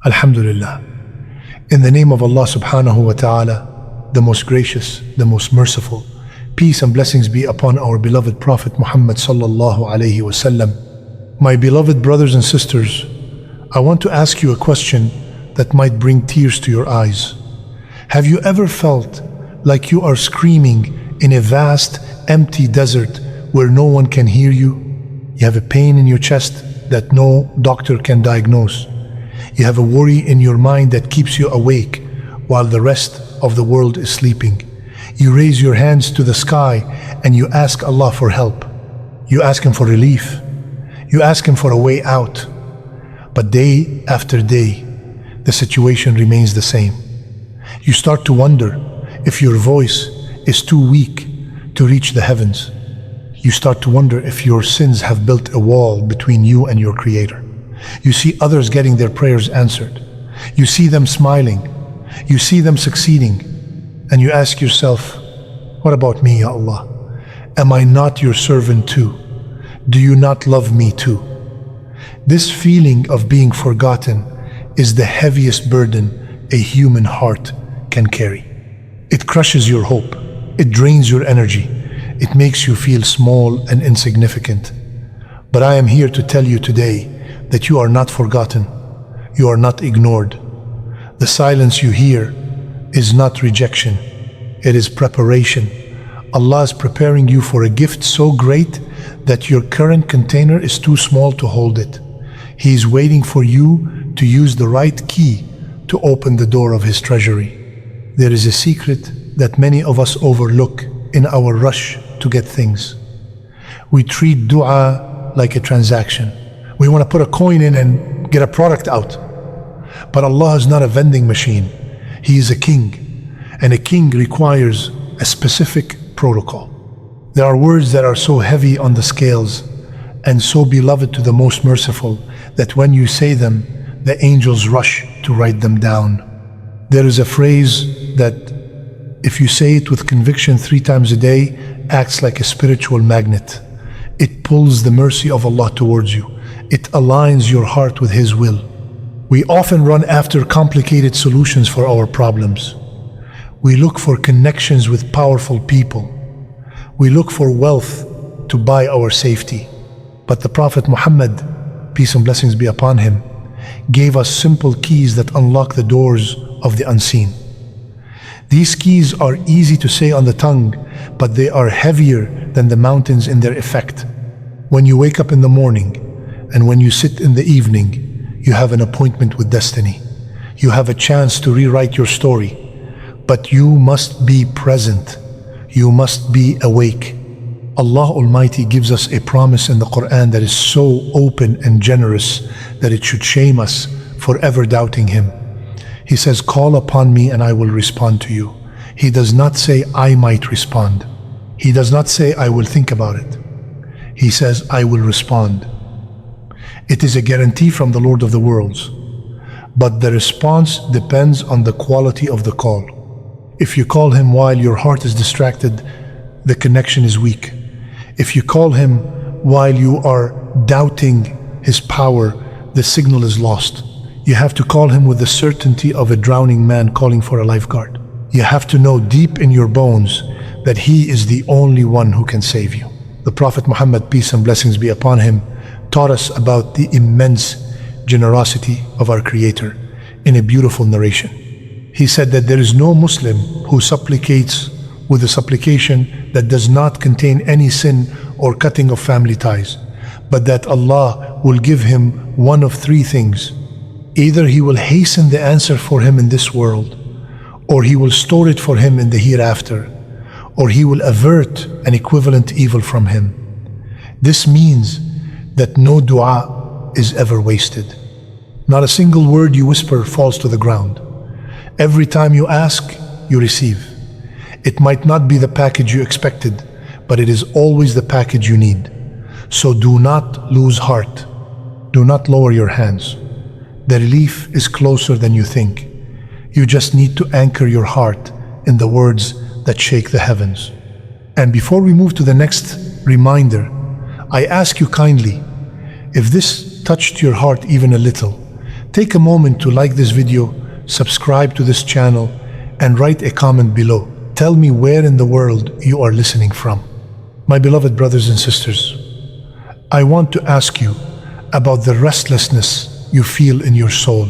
Alhamdulillah. In the name of Allah subhanahu wa ta'ala, the most gracious, the most merciful, peace and blessings be upon our beloved Prophet Muhammad sallallahu alayhi wasallam. My beloved brothers and sisters, I want to ask you a question that might bring tears to your eyes. Have you ever felt like you are screaming in a vast, empty desert where no one can hear you? You have a pain in your chest that no doctor can diagnose. You have a worry in your mind that keeps you awake while the rest of the world is sleeping. You raise your hands to the sky and you ask Allah for help. You ask Him for relief. You ask Him for a way out. But day after day, the situation remains the same. You start to wonder if your voice is too weak to reach the heavens. You start to wonder if your sins have built a wall between you and your Creator. You see others getting their prayers answered. You see them smiling. You see them succeeding. And you ask yourself, what about me, Ya Allah? Am I not your servant too? Do you not love me too? This feeling of being forgotten is the heaviest burden a human heart can carry. It crushes your hope. It drains your energy. It makes you feel small and insignificant. But I am here to tell you today that you are not forgotten. You are not ignored. The silence you hear is not rejection. It is preparation. Allah is preparing you for a gift so great that your current container is too small to hold it. He is waiting for you to use the right key to open the door of His treasury. There is a secret that many of us overlook in our rush to get things. We treat dua like a transaction. We want to put a coin in and get a product out. But Allah is not a vending machine. He is a king, and a king requires a specific protocol. There are words that are so heavy on the scales and so beloved to the most merciful that when you say them, the angels rush to write them down. There is a phrase that, if you say it with conviction 3 times a day, acts like a spiritual magnet. It pulls the mercy of Allah towards you. It aligns your heart with His will. We often run after complicated solutions for our problems. We look for connections with powerful people. We look for wealth to buy our safety. But the Prophet Muhammad, peace and blessings be upon him, gave us simple keys that unlock the doors of the unseen. These keys are easy to say on the tongue, but they are heavier than the mountains in their effect. When you wake up in the morning and when you sit in the evening, you have an appointment with destiny. You have a chance to rewrite your story, but you must be present. You must be awake. Allah Almighty gives us a promise in the Quran that is so open and generous that it should shame us for ever doubting Him. He says, call upon me and I will respond to you. He does not say, I might respond. He does not say, I will think about it. He says, I will respond. It is a guarantee from the Lord of the worlds. But the response depends on the quality of the call. If you call Him while your heart is distracted, the connection is weak. If you call Him while you are doubting His power, the signal is lost. You have to call Him with the certainty of a drowning man calling for a lifeguard. You have to know deep in your bones that He is the only one who can save you. The Prophet Muhammad, peace and blessings be upon him, taught us about the immense generosity of our Creator in a beautiful narration. He said that there is no Muslim who supplicates with a supplication that does not contain any sin or cutting of family ties, but that Allah will give him one of 3 things. Either He will hasten the answer for him in this world, or He will store it for him in the hereafter, or He will avert an equivalent evil from him. This means that no dua is ever wasted. Not a single word you whisper falls to the ground. Every time you ask, you receive. It might not be the package you expected, but it is always the package you need. So do not lose heart. Do not lower your hands. The relief is closer than you think. You just need to anchor your heart in the words that shake the heavens. And before we move to the next reminder, I ask you kindly, if this touched your heart even a little, Take a moment to like this video, subscribe to this channel, and write a comment below. Tell me where in the world you are listening from. My beloved brothers and sisters, I want to ask you about the restlessness you feel in your soul.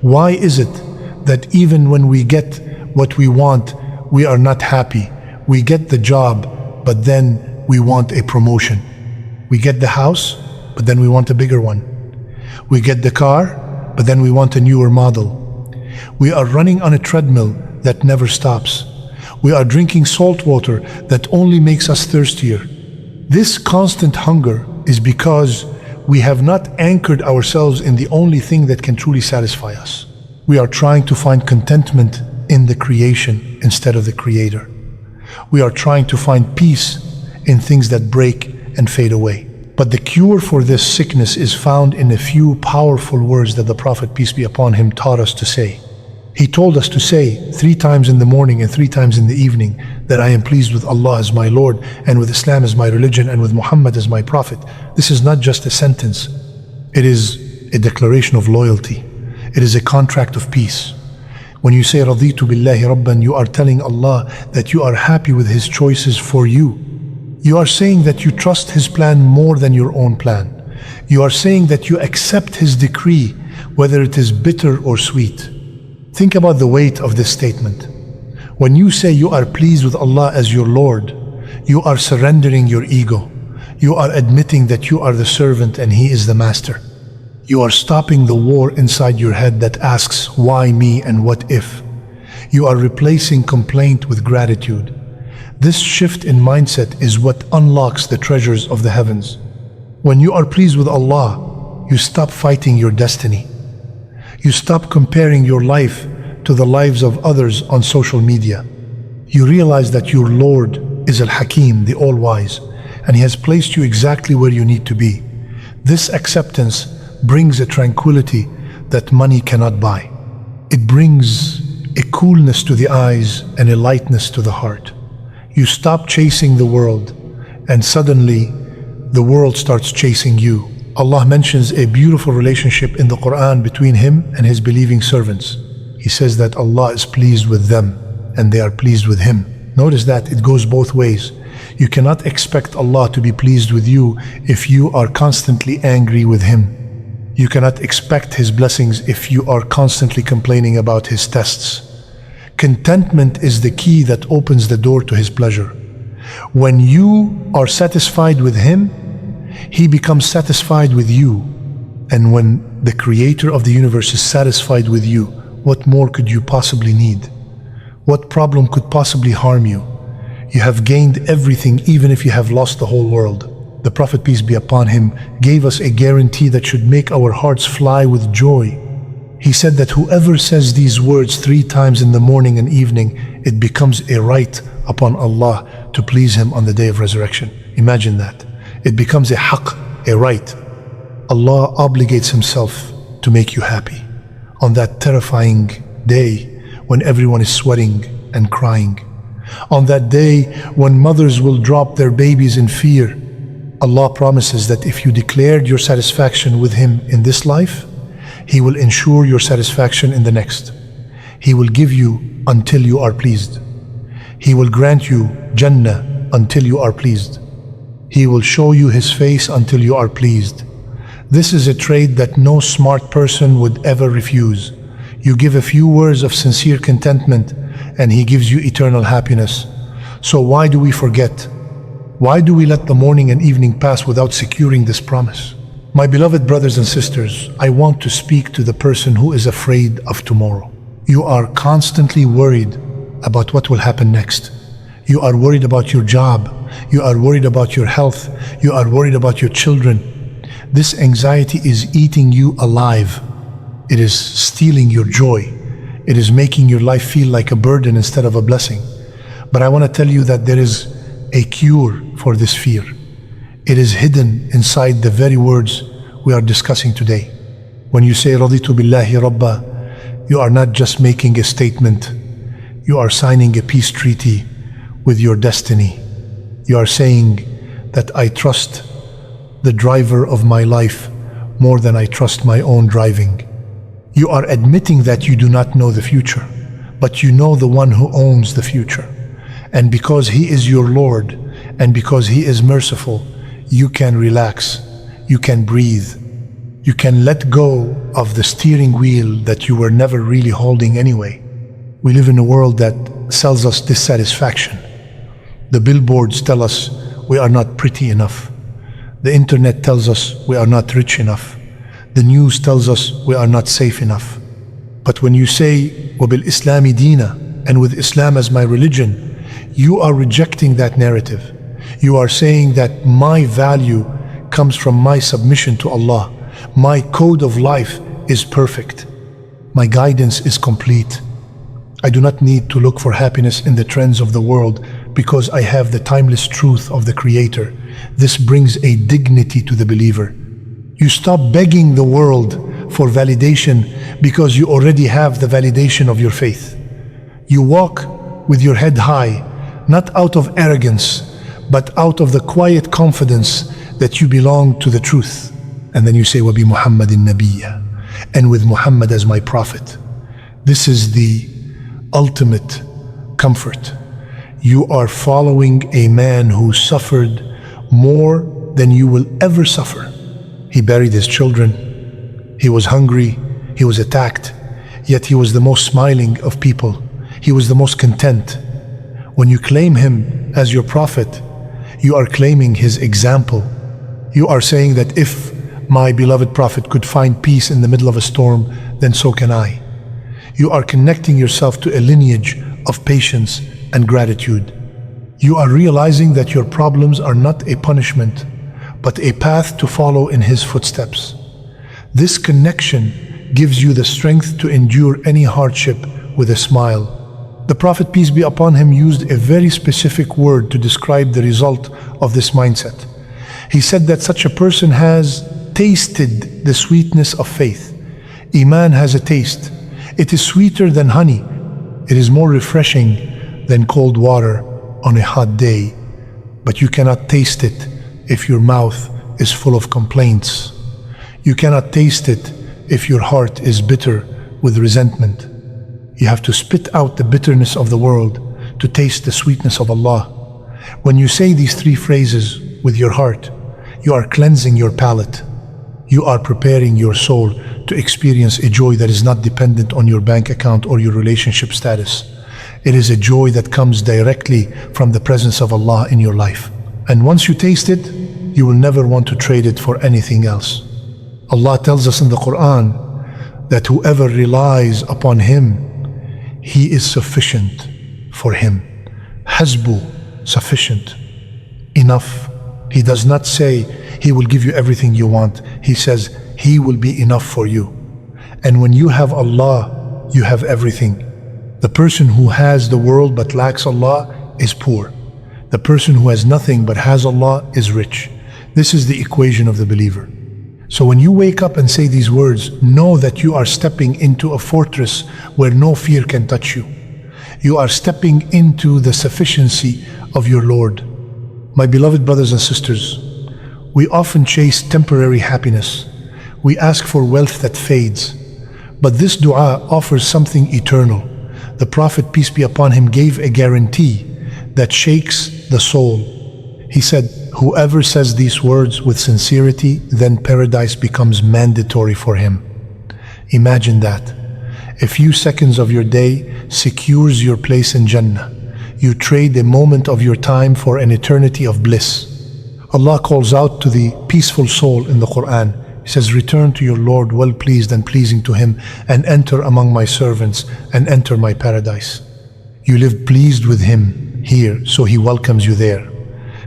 Why is it that even when we get what we want, we are not happy? We get the job, but then we want a promotion. We get the house, but then we want a bigger one. We get the car, but then we want a newer model. We are running on a treadmill that never stops. We are drinking salt water that only makes us thirstier. This constant hunger is because we have not anchored ourselves in the only thing that can truly satisfy us. We are trying to find contentment in the creation instead of the Creator. We are trying to find peace in things that break and fade away. But the cure for this sickness is found in a few powerful words that the Prophet, peace be upon him, taught us to say. He told us to say 3 times in the morning and 3 times in the evening that I am pleased with Allah as my Lord, and with Islam as my religion, and with Muhammad as my Prophet. This is not just a sentence. It is a declaration of loyalty. It is a contract of peace. When you say Raditu billahi Rabban, you are telling Allah that you are happy with His choices for you. You are saying that you trust His plan more than your own plan. You are saying that you accept His decree, whether it is bitter or sweet. Think about the weight of this statement. When you say you are pleased with Allah as your Lord, you are surrendering your ego. You are admitting that you are the servant and He is the master. You are stopping the war inside your head that asks, why me and what if? You are replacing complaint with gratitude. This shift in mindset is what unlocks the treasures of the heavens. When you are pleased with Allah, you stop fighting your destiny. You stop comparing your life to the lives of others on social media. You realize that your Lord is Al-Hakim, the All-Wise, and He has placed you exactly where you need to be. This acceptance brings a tranquility that money cannot buy. It brings a coolness to the eyes and a lightness to the heart. You stop chasing the world, and suddenly the world starts chasing you. Allah mentions a beautiful relationship in the Quran between Him and His believing servants. He says that Allah is pleased with them and they are pleased with Him. Notice that it goes both ways. You cannot expect Allah to be pleased with you if you are constantly angry with Him. You cannot expect His blessings if you are constantly complaining about His tests. Contentment is the key that opens the door to His pleasure. When you are satisfied with Him, He becomes satisfied with you. And when the Creator of the universe is satisfied with you, what more could you possibly need? What problem could possibly harm you? You have gained everything, even if you have lost the whole world. The Prophet, peace be upon him, gave us a guarantee that should make our hearts fly with joy. He said that whoever says these words 3 times in the morning and evening, it becomes a right upon Allah to please Him on the day of resurrection. Imagine that. It becomes a haqq, a right. Allah obligates Himself to make you happy on that terrifying day when everyone is sweating and crying. On that day when mothers will drop their babies in fear, Allah promises that if you declared your satisfaction with Him in this life, He will ensure your satisfaction in the next. He will give you until you are pleased. He will grant you Jannah until you are pleased. He will show you His face until you are pleased. This is a trait that no smart person would ever refuse. You give a few words of sincere contentment and He gives you eternal happiness. So why do we forget? Why do we let the morning and evening pass without securing this promise? My beloved brothers and sisters, I want to speak to the person who is afraid of tomorrow. You are constantly worried about what will happen next. You are worried about your job. You are worried about your health. You are worried about your children. This anxiety is eating you alive. It is stealing your joy. It is making your life feel like a burden instead of a blessing. But I want to tell you that there is a cure for this fear. It is hidden inside the very words we are discussing today. When you say Raditu billahi Rabba, you are not just making a statement. You are signing a peace treaty with your destiny. You are saying that I trust the driver of my life more than I trust my own driving. You are admitting that you do not know the future, but you know the one who owns the future. And because He is your Lord, and because He is merciful, you can relax, you can breathe, you can let go of the steering wheel that you were never really holding anyway. We live in a world that sells us dissatisfaction. The billboards tell us we are not pretty enough. The internet tells us we are not rich enough. The news tells us we are not safe enough. But when you say, وَبِالْإِسْلَامِ دِينًا, and with Islam as my religion, you are rejecting that narrative. You are saying that my value comes from my submission to Allah. My code of life is perfect. My guidance is complete. I do not need to look for happiness in the trends of the world because I have the timeless truth of the Creator. This brings a dignity to the believer. You stop begging the world for validation because you already have the validation of your faith. You walk with your head high, not out of arrogance, but out of the quiet confidence that you belong to the truth. And then you say, وَبِي مُحَمَّدٍ نَبِيًّا, and with Muhammad as my prophet. This is the ultimate comfort. You are following a man who suffered more than you will ever suffer. He buried his children. He was hungry. He was attacked. Yet he was the most smiling of people. He was the most content. When you claim him as your prophet, you are claiming his example. You are saying that if my beloved prophet could find peace in the middle of a storm, then so can I. You are connecting yourself to a lineage of patience and gratitude. You are realizing that your problems are not a punishment, but a path to follow in his footsteps. This connection gives you the strength to endure any hardship with a smile. The Prophet, peace be upon him, used a very specific word to describe the result of this mindset. He said that such a person has tasted the sweetness of faith. Iman has a taste. It is sweeter than honey. It is more refreshing than cold water on a hot day. But you cannot taste it if your mouth is full of complaints. You cannot taste it if your heart is bitter with resentment. You have to spit out the bitterness of the world to taste the sweetness of Allah. When you say these three phrases with your heart, you are cleansing your palate. You are preparing your soul to experience a joy that is not dependent on your bank account or your relationship status. It is a joy that comes directly from the presence of Allah in your life. And once you taste it, you will never want to trade it for anything else. Allah tells us in the Quran that whoever relies upon Him, He is sufficient for him. Hasbu, sufficient, enough. He does not say He will give you everything you want. He says He will be enough for you. And when you have Allah, you have everything. The person who has the world but lacks Allah is poor. The person who has nothing but has Allah is rich. This is the equation of the believer. So when you wake up and say these words, know that you are stepping into a fortress where no fear can touch you. You are stepping into the sufficiency of your Lord. My beloved brothers and sisters, we often chase temporary happiness. We ask for wealth that fades. But this dua offers something eternal. The Prophet, peace be upon him, gave a guarantee that shakes the soul. He said, whoever says these words with sincerity, then paradise becomes mandatory for him. Imagine that. A few seconds of your day secures your place in Jannah. You trade a moment of your time for an eternity of bliss. Allah calls out to the peaceful soul in the Quran. He says, return to your Lord well pleased and pleasing to Him, and enter among my servants and enter my paradise. You live pleased with Him here, so He welcomes you there.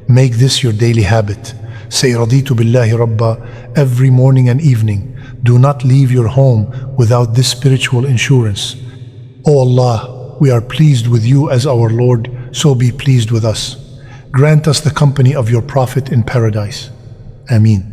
Make this your daily habit. Say Raditu billahi Rabba every morning and evening. Do not leave your home without this spiritual insurance. O Allah, we are pleased with you as our Lord, so be pleased with us. Grant us the company of your Prophet in paradise. Ameen.